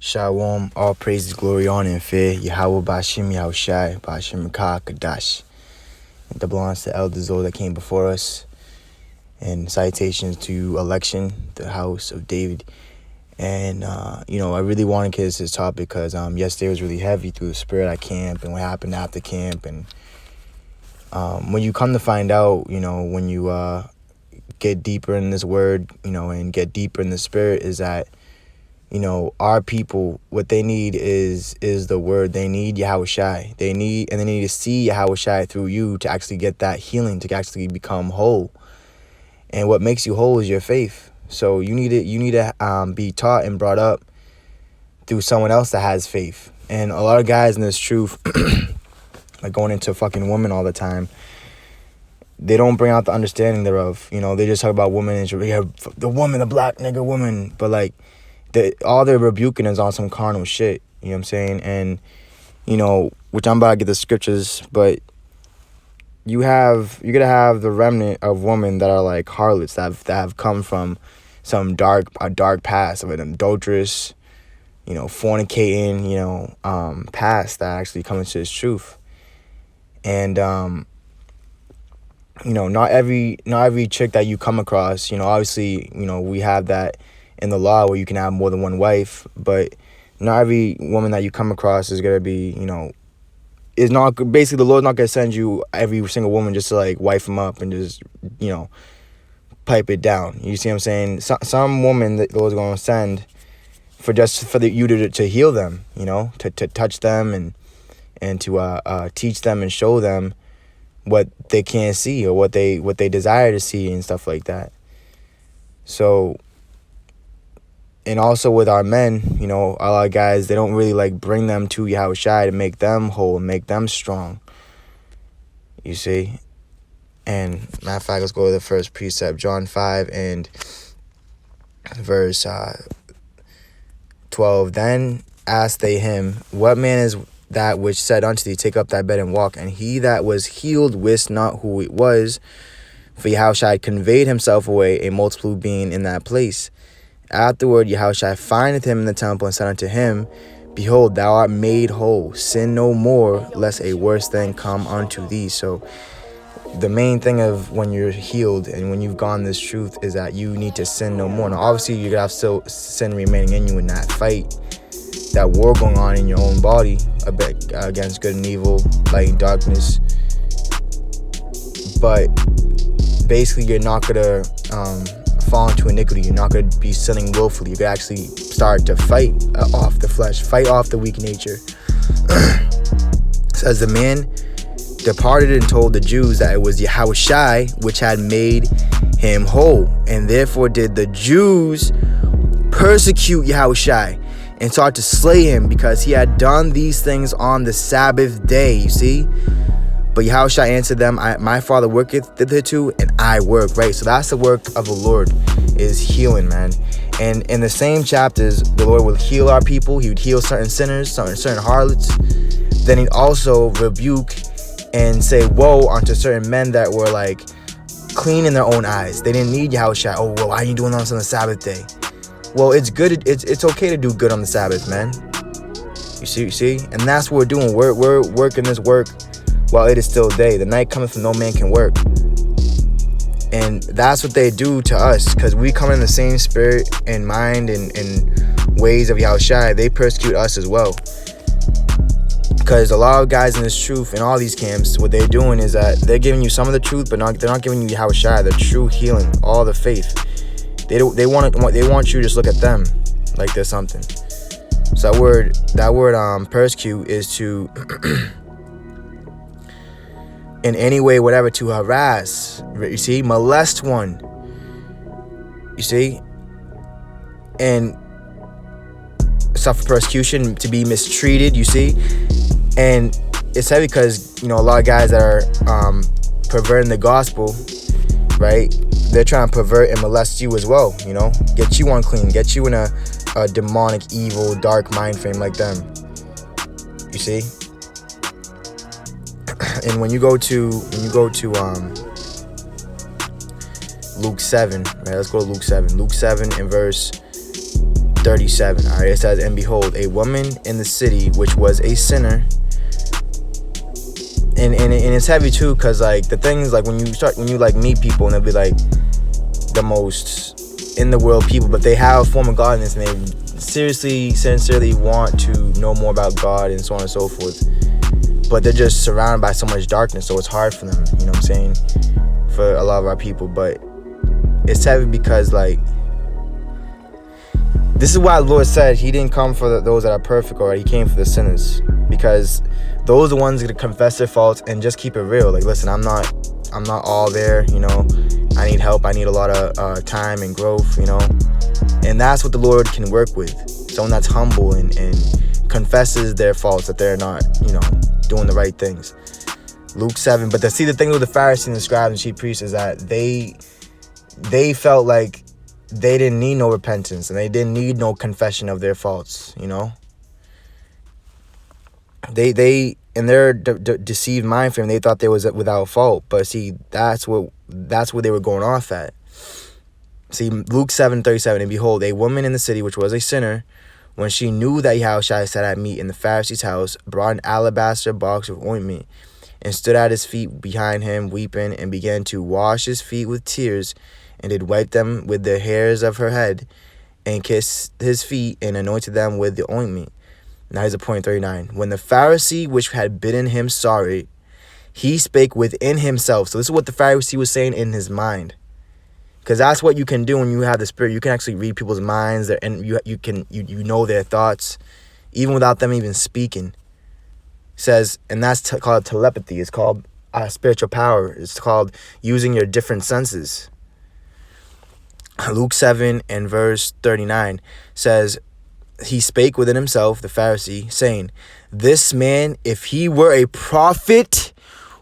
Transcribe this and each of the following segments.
Shalom, all praises, glory, honor, and fear. Yahawahshi, Yahawahshi, Bashim Kadash. That belongs to elders, those that came before us. And salutations to election, the house of David. And, I really wanted to get this topic because yesterday was really heavy through the spirit at camp and what happened after camp. And when you come to find out, when you get deeper in this word, and get deeper in the spirit, is that our people, what they need is the word. They need Yahawahshi. They need to see Yahawahshi through you to actually get that healing, to actually become whole. And what makes you whole is your faith. So you need to be taught and brought up through someone else that has faith. And a lot of guys in this truth, like going into fucking women all the time, they don't bring out the understanding thereof. They just talk about women and the woman, the black nigga woman, but all they're rebuking is on some carnal shit. You know what I'm saying? And, which I'm about to get the scriptures, but you're going to have the remnant of women that are like harlots that have come from some dark past of an adulterous, fornicating, past that actually come into this truth. And, not every chick that you come across, obviously, we have that in the law where you can have more than one wife, but not every woman that you come across is going to be, is not, basically the Lord's not going to send you every single woman just to wife them up and just, pipe it down. You see what I'm saying? Some woman that the Lord's going to send for you to heal them, to touch them and to teach them and show them what they can't see or what they desire to see and stuff like that. So, and also with our men, a lot of guys, they don't really bring them to Yahawahshi to make them whole, make them strong. You see? And matter of fact, let's go to the first precept, John 5 and verse 12. Then asked they him, what man is that which said unto thee, take up thy bed and walk? And he that was healed wist not who it was, for Yahawahshi had conveyed himself away, a multitude being in that place. Afterward Yahawahshi findeth him in the temple and said unto him, behold, thou art made whole. Sin no more, lest a worse thing come unto thee. So the main thing of when you're healed and when you've gone this truth is that you need to sin no more. Now, obviously, you're going to have still sin remaining in you in that fight, that war going on in your own body against good and evil, light and darkness. But basically, you're not going to fall into iniquity. You're not going to be sinning willfully. You're going to actually start to fight off the flesh, fight off the weak nature. Says the man departed and told the Jews that it was Yahawahshi which had made him whole. And therefore did the Jews persecute Yahawahshi and sought to slay him, because he had done these things on the Sabbath day. You see? But Yahawahshi answered them, my Father worketh hitherto, and I work. Right? So that's the work of the Lord, is healing, man. And in the same chapters, the Lord will heal our people. He would heal certain sinners, certain harlots. Then he'd also rebuke and say woe unto certain men that were clean in their own eyes. They didn't need Yahawahshi. Oh, well, why are you doing this on the Sabbath day? Well, it's good. It's okay to do good on the Sabbath, man. You see? And that's what we're doing. We're working this work while it is still day. The night cometh when no man can work. And that's what they do to us, because we come in the same spirit and mind and ways of Yahawahshi. They persecute us as well. Because a lot of guys in this truth, in all these camps, what they're doing is that they're giving you some of the truth, but they're not giving you Yahawahshi, the true healing, all the faith. They want you to just look at them like there's something. So that word persecute is to in any way, whatever, to harass. You see, molest one. You see, and suffer persecution, to be mistreated. You see. And it's heavy because, a lot of guys that are perverting the gospel, right? They're trying to pervert and molest you as well, Get you unclean, get you in a demonic, evil, dark mind frame like them. You see? And when you go to Luke 7, right? Let's go to Luke 7. Luke 7 in verse 37. All right, it says, and behold, a woman in the city which was a sinner. And it's heavy too, because like the things, like when you like meet people, and they'll be like the most in the world people, but they have a form of godliness, and they sincerely want to know more about God and so on and so forth, but they're just surrounded by so much darkness, so it's hard for them, you know what I'm saying, for a lot of our people. But it's heavy because like this is why the Lord said he didn't come for those that are perfect, or he came for the sinners, because those are the ones that confess their faults and just keep it real. Like, listen, I'm not all there, you know, I need help, I need a lot of time and growth, you know. And that's what the Lord can work with, someone that's humble and confesses their faults, that they're not, you know, doing the right things. Luke 7. But the thing with the Pharisees and the scribes and chief priests is that they felt like they didn't need no repentance, and they didn't need no confession of their faults, you know. They in their deceived mind frame, they thought they was without fault. But see, that's what they were going off at. See, Luke 7:37, and behold, a woman in the city which was a sinner, when she knew that Yahawahshi sat at meat in the Pharisee's house, brought an alabaster box of ointment, and stood at his feet behind him, weeping, and began to wash his feet with tears, and did wipe them with the hairs of her head, and kissed his feet, and anointed them with the ointment. Now here's the point, 39. When the Pharisee which had bidden him saw it, he spake within himself. So this is what the Pharisee was saying in his mind. Because that's what you can do when you have the Spirit. You can actually read people's minds, and you know their thoughts, even without them even speaking. It says, and that's called telepathy. It's called spiritual power. It's called using your different senses. Luke 7 and verse 39 says, he spake within himself, the Pharisee, saying, this man, if he were a prophet,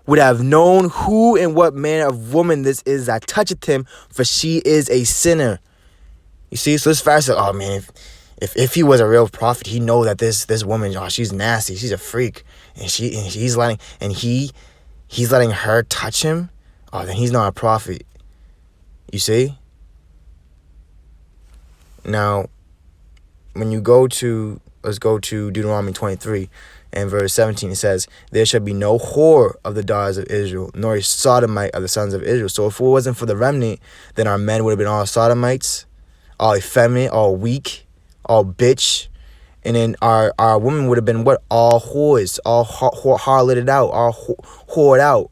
would have known who and what manner of woman this is that toucheth him, for she is a sinner. You see, so this Pharisee, oh man, if he was a real prophet, he'd know that this woman, oh, she's nasty, she's a freak, and he's letting her touch him. Oh, then he's not a prophet. You see? Now, when you let's go to Deuteronomy 23 and verse 17, it says, there shall be no whore of the daughters of Israel, nor a sodomite of the sons of Israel. So if it wasn't for the remnant, then our men would have been all sodomites, all effeminate, all weak, all bitch. And then our women would have been what? All whores, all harloted out, all whored out.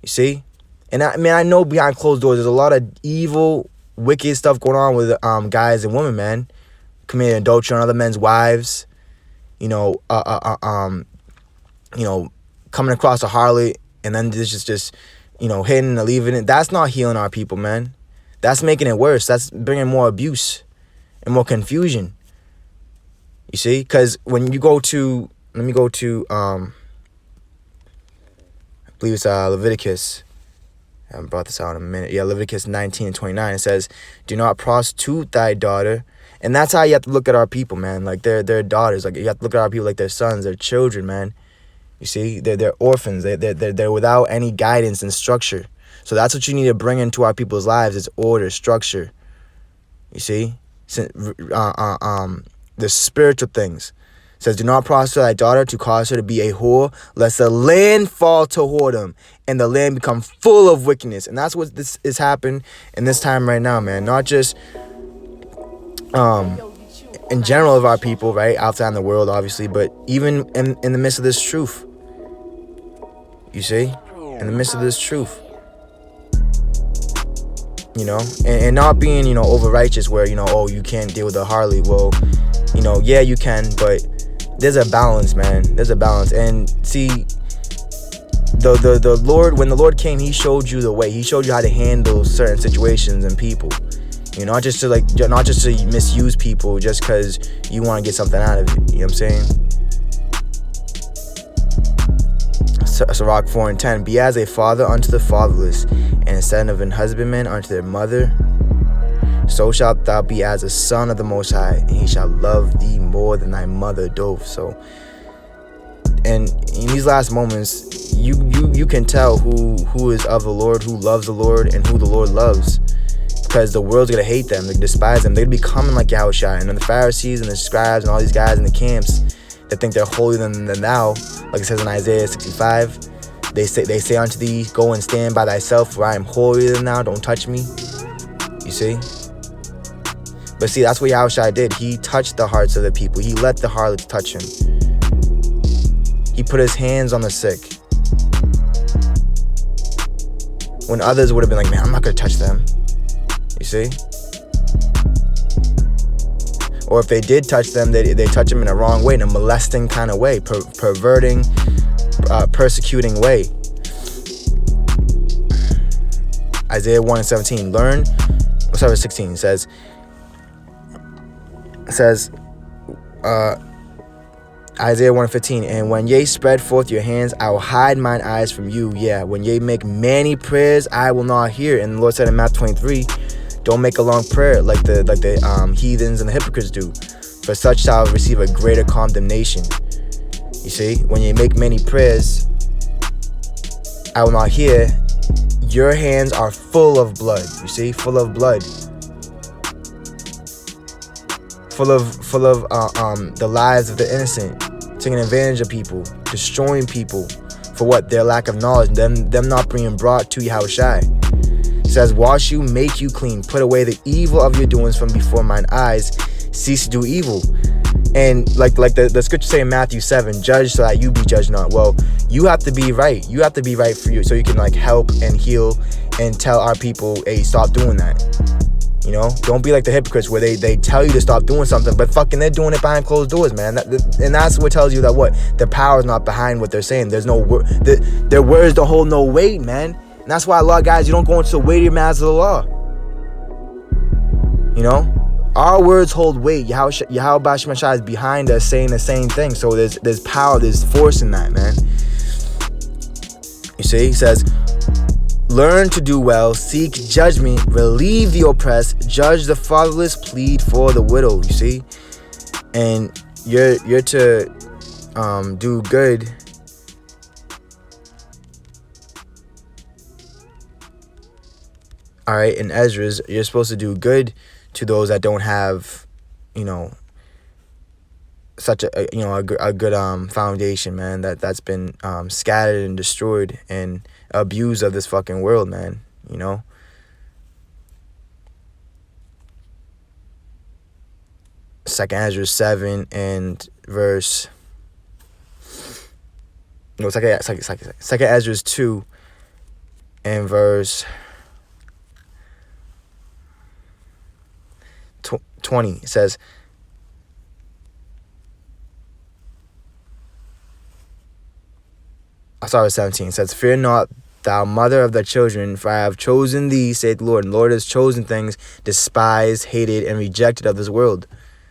You see? And I know behind closed doors, there's a lot of evil, wicked stuff going on with guys and women, man. Committing adultery on other men's wives, you know, coming across a harlot, and then just hitting and leaving it. That's not healing our people, man. That's making it worse. That's bringing more abuse and more confusion. You see, because when you go to, let me go to, I believe it's Leviticus. I haven't brought this out in a minute. Yeah, Leviticus 19 and 29. It says, do not prostitute thy daughter. And that's how you have to look at our people, man. Like, they're daughters. Like, you have to look at our people like they're sons, they're children, man. You see, they're orphans. They're without any guidance and structure. So that's what you need to bring into our people's lives, is order, structure. You see, the spiritual things. It says, do not prostitute thy daughter to cause her to be a whore, lest the land fall to whoredom, and the land become full of wickedness. And that's what this is happening in this time right now, man. Not just in general of our people, right, outside in the world, obviously, but even in the midst of this truth. You see, in the midst of this truth, and not being, over righteous, where, oh, you can't deal with a harlot. Well, yeah, you can, but there's a balance, man. There's a balance. And see, the Lord, when the Lord came, he showed you the way. He showed you how to handle certain situations and people. Not just to misuse people just because you want to get something out of it. You know what I'm saying? Sirach 4 and 10. Be as a father unto the fatherless, and a son of an husbandman unto their mother. So shalt thou be as a son of the Most High, and he shall love thee more than thy mother doth. So, and in these last moments, you can tell who is of the Lord, who loves the Lord, and who the Lord loves. because the world's gonna hate them, they despise them. They're gonna be coming like Yahawahshi. And then the Pharisees and the scribes and all these guys in the camps that think they're holier than thou, like it says in Isaiah 65, they say unto thee, go and stand by thyself, for I am holier than thou, don't touch me. You see? But see, that's what Yahawahshi did. He touched the hearts of the people. He let the harlots touch him. He put his hands on the sick, when others would have been like, man, I'm not gonna touch them. You see? Or if they did touch them, they touch them in a wrong way, in a molesting kind of way, perverting, persecuting way. Isaiah 1:17. Learn. Start with 16. It says, Isaiah 1:15. And when ye spread forth your hands, I will hide mine eyes from you. Yeah, when ye make many prayers, I will not hear. And the Lord said in Matthew 23, don't make a long prayer like the heathens and the hypocrites do, for such shall receive a greater condemnation. You see, when you make many prayers, I will not hear. Your hands are full of blood. You see, full of blood, full of the lives of the innocent, taking advantage of people, destroying people for what? Their lack of knowledge, them not being brought to Yahawahshi. It says, wash you, make you clean, put away the evil of your doings from before mine eyes, cease to do evil. And like the scripture say in Matthew 7, judge so that you be judged not. Well, you have to be right. You have to be right for you, so you can like help and heal and tell our people, hey, stop doing that. You know, don't be like the hypocrites where they tell you to stop doing something, but fucking they're doing it behind closed doors, man. And that's what tells you that what? The power is not behind what they're saying. There's no word. Their words don't hold no weight, man. And that's why a lot of guys, you don't go into the weightier matters of the law. You know, our words hold weight. Yahawahshi is behind us saying the same thing. So there's power, there's force in that, man. You see, he says, learn to do well, seek judgment, relieve the oppressed, judge the fatherless, plead for the widow. You see, and you're to do good. All right, in Ezra's, you're supposed to do good to those that don't have, you know, such a good foundation, man. That's been scattered and destroyed and abused of this fucking world, man. You know. Second Ezra 7 and verse. No, Second Ezra 2 and verse 20. It says, I started with 17. It says, fear not, thou mother of the children, for I have chosen thee, saith the Lord. And the Lord has chosen things despised, hated, and rejected of this world.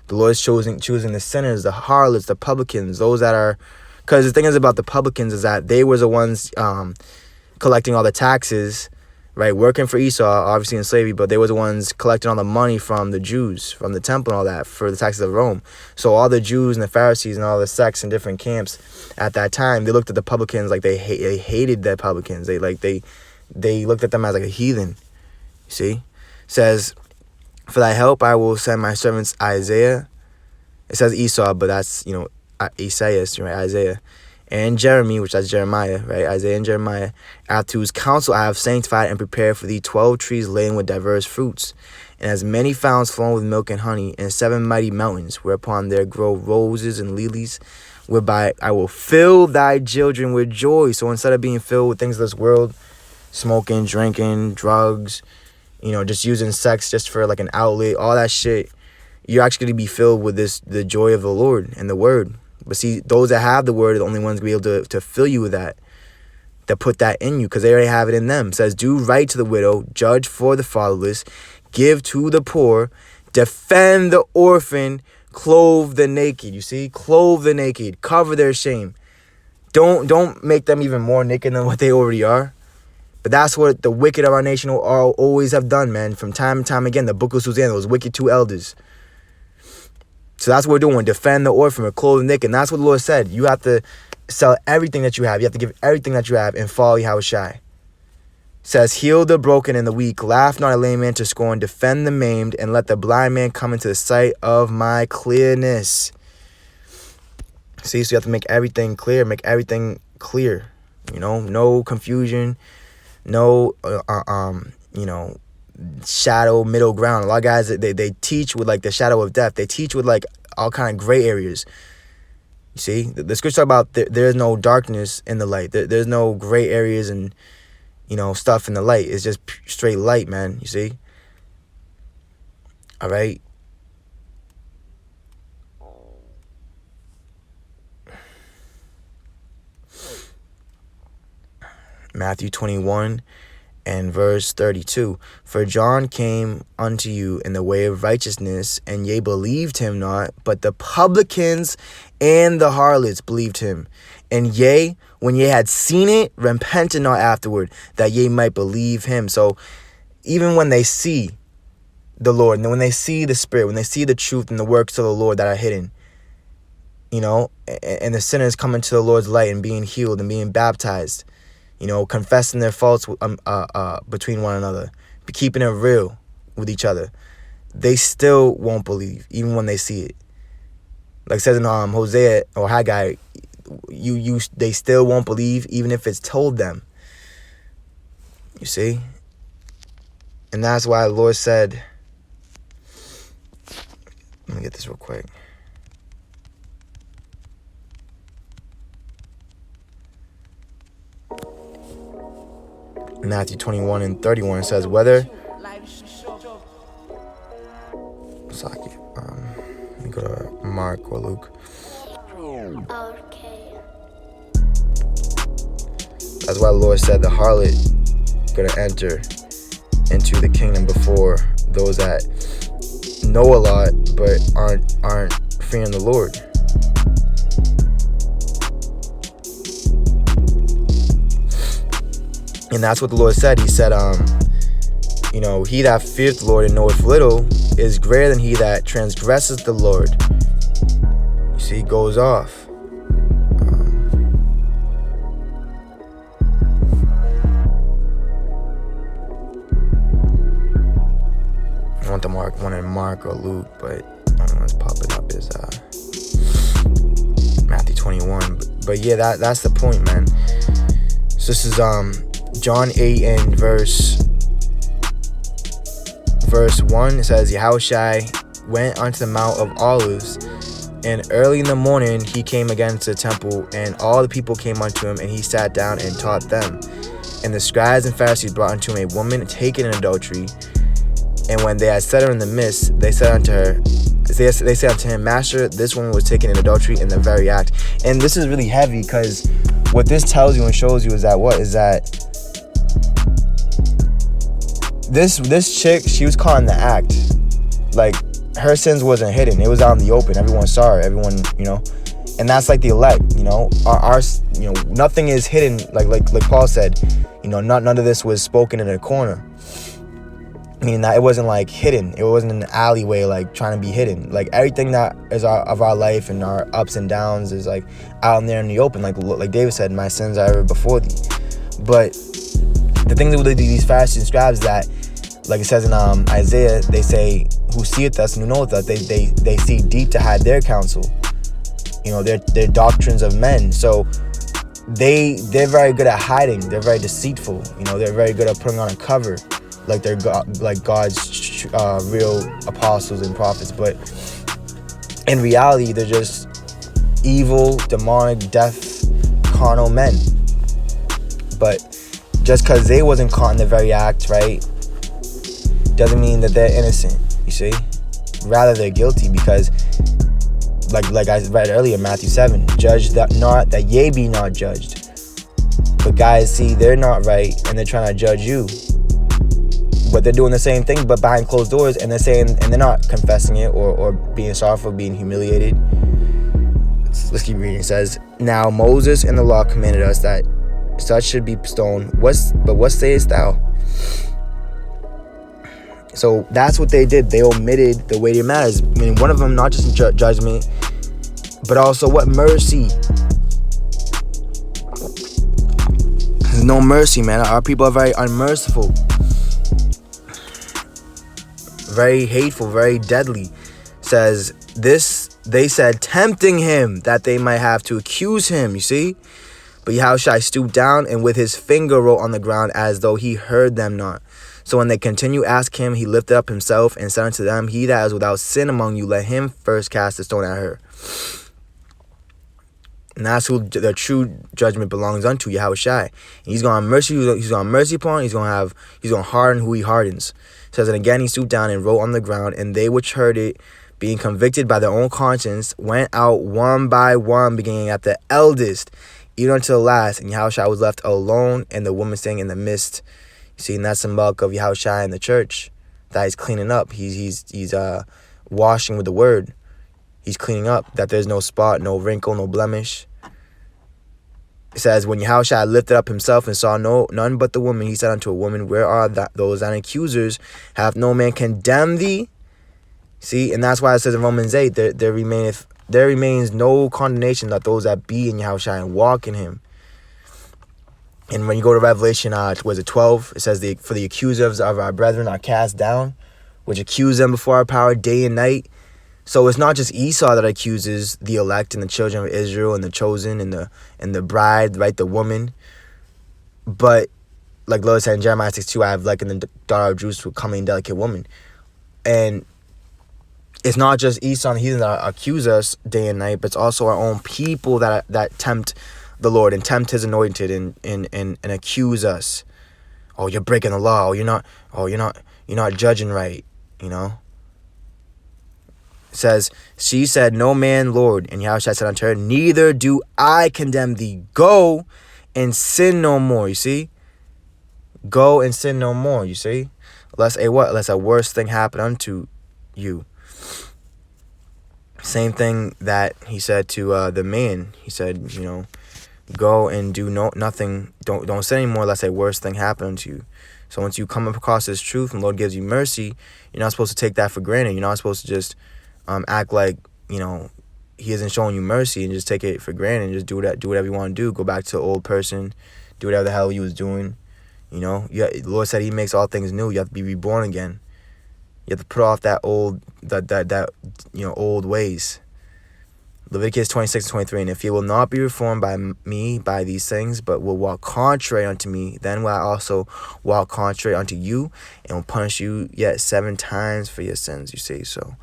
The Lord is choosing the sinners, the harlots, the publicans, those that are... Because the thing is about the publicans is that they were the ones collecting all the taxes, right? Working for Esau, obviously in slavery, but they were the ones collecting all the money from the Jews, from the temple and all that, for the taxes of Rome. So all the Jews and the Pharisees and all the sects and different camps at that time, they looked at the publicans like they hated the publicans. They looked at them as like a heathen. You see? It says, for thy help I will send my servants Isaiah. It says Esau, but that's, you know, Esaias, right? Isaiah. And Jeremy, which is Jeremiah, right? Isaiah and Jeremiah. After whose counsel I have sanctified and prepared for thee 12 trees laden with diverse fruits, and as many fountains flowing with milk and honey, and 7 mighty mountains, whereupon there grow roses and lilies, whereby I will fill thy children with joy. So instead of being filled with things of this world, smoking, drinking, drugs, you know, just using sex just for like an outlet, all that shit, you're actually going to be filled with the joy of the Lord and the word. But see, those that have the word are the only ones to be able to fill you with that put that in you, because they already have it in them. It says, do right to the widow, judge for the fatherless, give to the poor, defend the orphan, clothe the naked. You see, clothe the naked, cover their shame. Don't make them even more naked than what they already are. But that's what the wicked of our nation always have done, man. From time and time again, the book of Susanna, those wicked 2 elders. So that's what we're doing. Defend the orphan, clothe the naked. And that's what the Lord said. You have to sell everything that you have. You have to give everything that you have and follow Yahawahshi. says, heal the broken and the weak, laugh not a lame man to scorn, defend the maimed, and let the blind man come into the sight of my clearness. See, so you have to make everything clear, no confusion, no, shadow, middle ground. A lot of guys, they teach with like the shadow of death. They teach with like all kind of gray areas. You see, the scripture talk about there's no darkness in the light. There's no gray areas and, stuff in the light. It's just straight light, man. You see? All right. Matthew 21 and verse 32. For John came unto you in the way of righteousness, and ye believed him not, but the publicans and the harlots believed him. And ye, when ye had seen it, repented not afterward, that ye might believe him. So even when they see the Lord, and when they see the Spirit, when they see the truth and the works of the Lord that are hidden, and the sinners coming to the Lord's light and being healed and being baptized, confessing their faults between one another, keeping it real with each other, they still won't believe, even when they see it. Like it says in Hosea or Haggai, they still won't believe, even if it's told them. You see? And that's why the Lord said, let me get this real quick. Matthew 21 and 31, it says, whether... let me go to Mark or Luke. Okay. That's why the Lord said the harlot going to enter into the kingdom before those that know a lot but aren't fearing the Lord. And that's what the Lord said. He said, he that feareth the Lord and knoweth little is greater than he that transgresses the Lord. You see, he goes off. I want the one in Mark or Luke, but I don't know what's popping up is Matthew 21. But yeah, that's the point, man. So this is John 8 and verse 1. It says, Yahawahshi went unto the Mount of Olives, and early in the morning he came again to the temple, and all the people came unto him, and he sat down and taught them. And the scribes and Pharisees brought unto him a woman taken in adultery. And when they had set her in the midst, they said unto him, Master, this woman was taken in adultery in the very act. And this is really heavy, because what this tells you and shows you is that this chick, she was caught in the act. Like, her sins wasn't hidden. It was out in the open. Everyone saw her. Everyone, and that's like the elect, our nothing is hidden. Like Paul said, none of this was spoken in a corner. Meaning that it wasn't like hidden. It wasn't in an alleyway, like trying to be hidden. Like everything that is of our life and our ups and downs is like out in there in the open. Like David said, my sins are ever before thee. But the thing with these Pharisees and scribes, that, like it says in Isaiah, they say, who seeth us and who knoweth us, they see deep to hide their counsel. Their doctrines of men. So they're very good at hiding. They're very deceitful. They're very good at putting on a cover, like they're God's real apostles and prophets. But in reality, they're just evil, demonic, deaf, carnal men. But just because they wasn't caught in the very act, right, doesn't mean that they're innocent, you see? Rather, they're guilty, because like I read earlier, Matthew 7, judge that not, that ye be not judged. But guys, see, they're not right, and they're trying to judge you. But they're doing the same thing, but behind closed doors, and they're not confessing it or being sorrowful, being humiliated. Let's keep reading. It says, now Moses in the law commanded us that such should be stoned. But what sayest thou? So that's what they did. They omitted the weightier matters. I mean, one of them, not just judgment, but also what? Mercy. There's no mercy, man. Our people are very unmerciful, very hateful, very deadly. Says this, they said, tempting him that they might have to accuse him, you see. But Yahushua stooped down and with his finger wrote on the ground as though he heard them not. So when they continued asking him, he lifted up himself and said unto them, he that is without sin among you, let him first cast a stone at her. And that's who the true judgment belongs unto, Yahawahshi. He's going to mercy. He's going to mercy upon. He's going to harden who he hardens. It says, and again he stooped down and wrote on the ground, and they which heard it, being convicted by their own conscience, went out one by one, beginning at the eldest, even unto the last. And Yahushua was left alone, and the woman staying in the midst. You see, and that's symbolic of Yahushua in the church, that he's cleaning up. He's washing with the word. He's cleaning up, that there's no spot, no wrinkle, no blemish. It says, when Yahushua lifted up himself and saw none but the woman, he said unto a woman, where are those thine accusers? Hath no man condemned thee? See, and that's why it says in Romans 8, there remains no condemnation that those that be in Yahushua and walk in him. And when you go to Revelation, was it 12? It says, for the accusers of our brethren are cast down, which accuse them before our power day and night. So it's not just Esau that accuses the elect and the children of Israel and the chosen and the bride, right, the woman. But like the Lord said in Jeremiah 6:2, I have likened the daughter of Jews to a comely and delicate woman. And it's not just Esau and the heathen that accuse us day and night, but it's also our own people that tempt the Lord and tempt his anointed and accuse us. Oh, you're breaking the law. You're not judging right, you know. It says, she said, no man, Lord. And Yahushua said unto her, neither do I condemn thee. Go and sin no more. You see? Go and sin no more. You see? Lest a worse thing happen unto you. Same thing that he said to the man. He said, go and do nothing. Don't sin anymore, lest a worse thing happen unto you. So once you come across this truth and the Lord gives you mercy, you're not supposed to take that for granted. You're not supposed to just act like, he isn't showing you mercy and just take it for granted and just do whatever you want to do. Go back to the old person, do whatever the hell you was doing. The Lord said he makes all things new. You have to be reborn again. You have to put off that old ways. Leviticus 26:23, and if you will not be reformed by me by these things, but will walk contrary unto me, then will I also walk contrary unto you, and will punish you yet 7 times for your sins. You see, so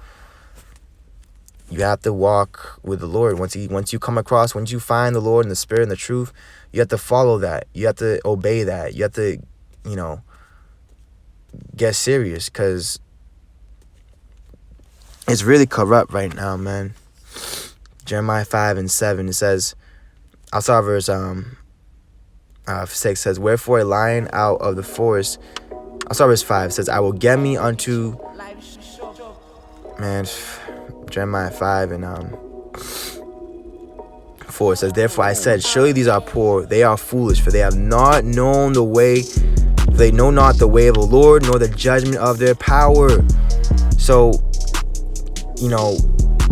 you have to walk with the Lord. Once you find the Lord and the Spirit and the truth, you have to follow that. You have to obey that. You have to, get serious, because it's really corrupt right now, man. Jeremiah 5:7, it says, I'll start verse 6, says, wherefore a lion out of the forest, I'll start verse 5, says, I will get me unto, Jeremiah 5 and 4, it says, therefore I said, surely these are poor, they are foolish, for they have not known the way, they know not the way of the Lord, nor the judgment of their power. So,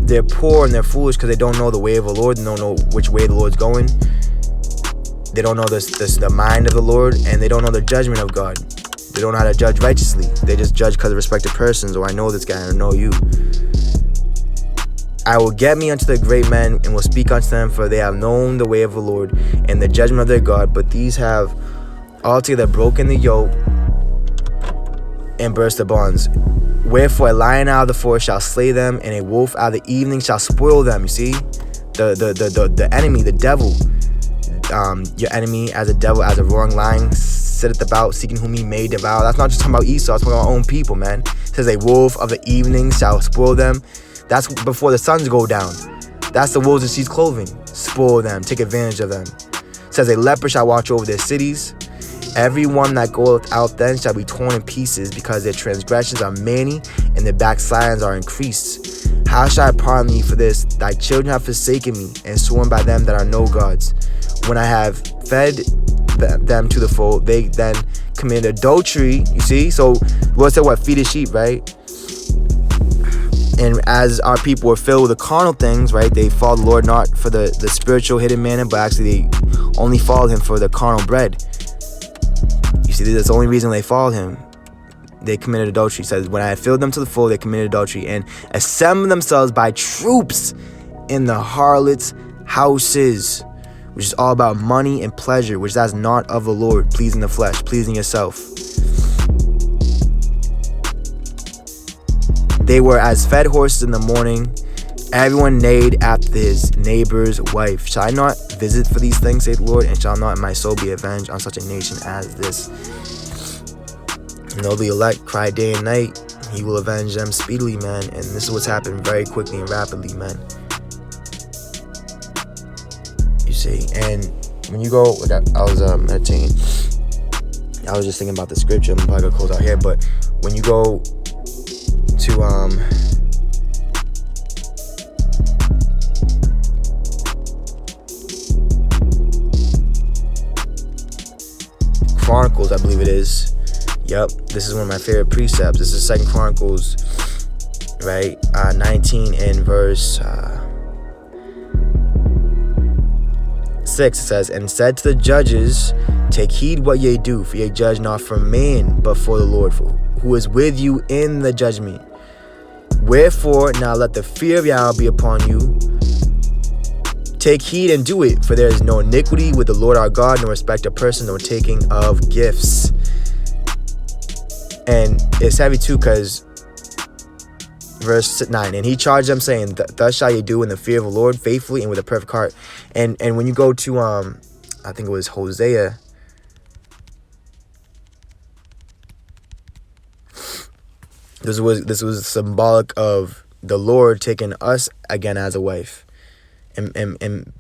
they're poor and they're foolish because they don't know the way of the Lord. They don't know which way the Lord's going. They don't know the mind of the Lord, and they don't know the judgment of God. They don't know how to judge righteously. They just judge because of respected persons, or I know this guy, I know you. I will get me unto the great men, and will speak unto them, for they have known the way of the Lord, and the judgment of their God. But these have altogether broken the yoke, and burst the bonds. Wherefore a lion out of the forest shall slay them, and a wolf out of the evening shall spoil them. You see, the enemy, the devil, your enemy as a devil, as a roaring lion, sitteth about, seeking whom he may devour. That's not just talking about Esau, it's talking about our own people, man. It says a wolf of the evening shall spoil them. That's before the suns go down. That's the wolves in sheep's clothing. Spoil them, take advantage of them. It says a leper shall watch over their cities. Every one that goeth out then shall be torn in pieces, because their transgressions are many, and their backslidings are increased. How shall I pardon thee for this? Thy children have forsaken me, and sworn by them that are no gods. When I have fed them to the fold, they then commit adultery. You see? So, Lord said, what? Feed his sheep, right? And as our people were filled with the carnal things, right, they followed the Lord not for the spiritual hidden manna, but actually they only followed him for the carnal bread. see, that's the only reason they followed him. They committed adultery. It says, when I had filled them to the full, they committed adultery and assembled themselves by troops in the harlots' houses, which is all about money and pleasure, which that's not of the Lord, pleasing the flesh, pleasing yourself. They were as fed horses in the morning. Everyone neighed after his neighbor's wife. Shall I not visit for these things, saith the Lord, and shall not my soul be avenged on such a nation as this? And though the elect cry day and night, he will avenge them speedily, man. And this is what's happened very quickly and rapidly, man. You see, and when you go, I was meditating. I was just thinking about the scripture. I'm probably gonna close out here, but when you go to Chronicles, I believe it is. Yep, this is one of my favorite precepts. This is 2 Chronicles, right? 19 and verse 6. It says, and said to the judges, take heed what ye do, for ye judge not for man, but for the Lord, who is with you in the judgment. Wherefore, now let the fear of Yahweh be upon you. Take heed and do it, for there is no iniquity with the Lord our God, no respect of person, no taking of gifts. And it's heavy too, because verse 9, and he charged them, saying, thus shall ye do in the fear of the Lord, faithfully and with a perfect heart. And when you go to I think it was Hosea, this was symbolic of the Lord taking us again as a wife and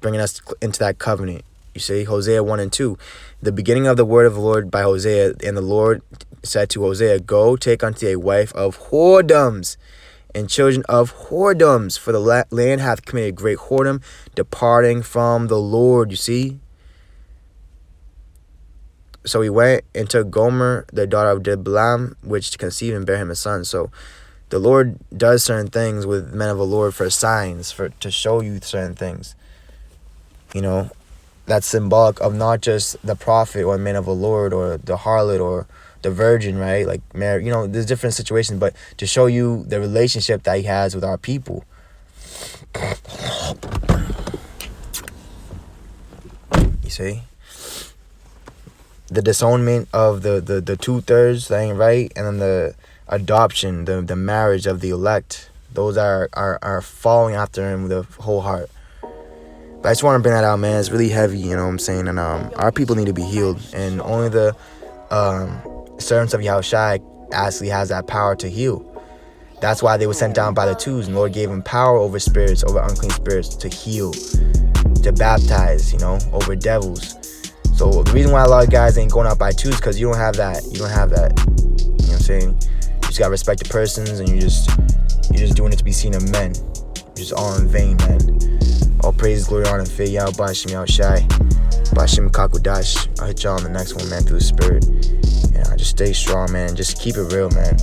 bringing us into that covenant. You see, Hosea 1 and 2, the beginning of the word of the Lord by Hosea. And the Lord said to Hosea, go take unto a wife of whoredoms and children of whoredoms, for the land hath committed great whoredom, departing from the Lord. You see? So he went and took Gomer, the daughter of Diblaim, which conceived and bare him a son. So the Lord does certain things with men of the Lord for signs, to show you certain things. You know, that's symbolic of not just the prophet or man of the Lord or the harlot or the virgin, right? Like Mary, you know, there's different situations, but to show you the relationship that he has with our people. You see? The disownment of the 2/3, that ain't right, and then the adoption, the marriage of the elect, those are following after him with a whole heart. But I just want to bring that out, man. It's really heavy, you know what I'm saying? And our people need to be healed, and only the servants of Yahawahshi actually has that power to heal. That's why they were sent down by the twos, and the Lord gave them power over spirits, over unclean spirits, to heal, to baptize, you know, over devils. So the reason why a lot of guys ain't going out by twos, because you don't have that. You know what I'm saying? You just gotta respect the persons, and you're just doing it to be seen of men. You're just all in vain, man. All praise, glory, honor, and faith. Yahawahshi, Yahawahshi, Bashim Kakudash. I'll hit y'all on the next one, man, through the spirit. And just stay strong, man. Just keep it real, man.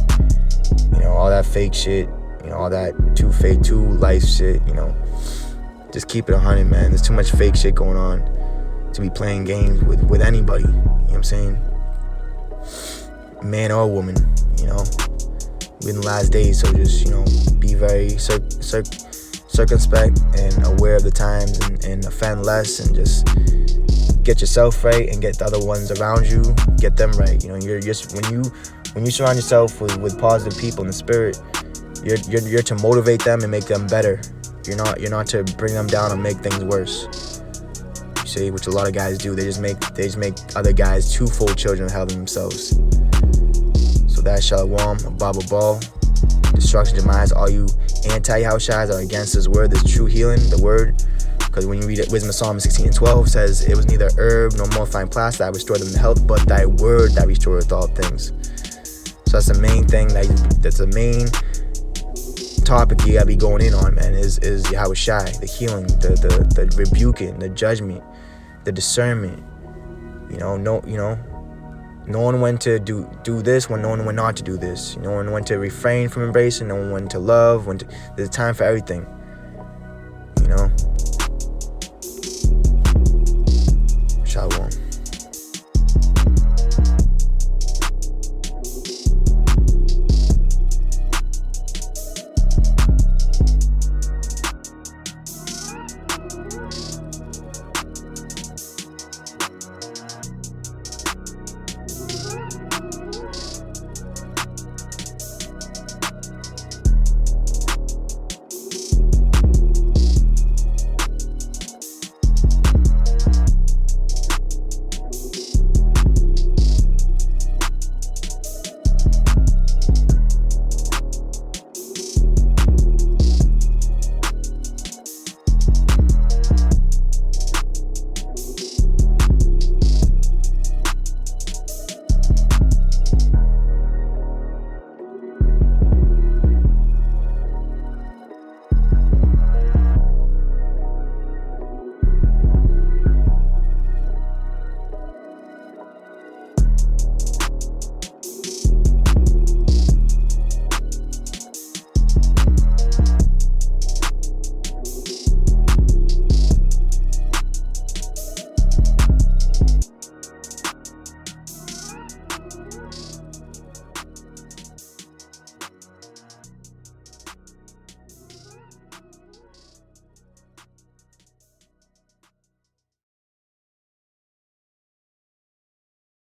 You know, all that fake shit, you know, all that too life shit, you know. Just keep it 100, man. There's too much fake shit going on to be playing games with anybody. You know what I'm saying? Man or woman, you know. We're in the last days, so just, you know, be very circumspect and aware of the times, and offend less, and just get yourself right and get the other ones around you, get them right. You know, you're just when you surround yourself with positive people in the spirit, you're to motivate them and make them better. You're not to bring them down and make things worse. You see, which a lot of guys do. They just make other guys too full children of hell themselves. So that's Shalom, Baba Ball, destruction, demise. All you anti-Yahawahshis are against his word. There's true healing, the word. Because when you read it, Wisdom of Solomon 16 and 12 says, it was neither herb nor mortifying plaster that restored them to health, but thy word that restoreth all things. So that's the main thing, that's the main topic you gotta be going in on, man, is Yahawahshi, the healing, the rebuking, the judgment, the discernment. Knowing when to do this, knowing when not to do this, knowing when to refrain from embracing, knowing when to love, there's a time for everything.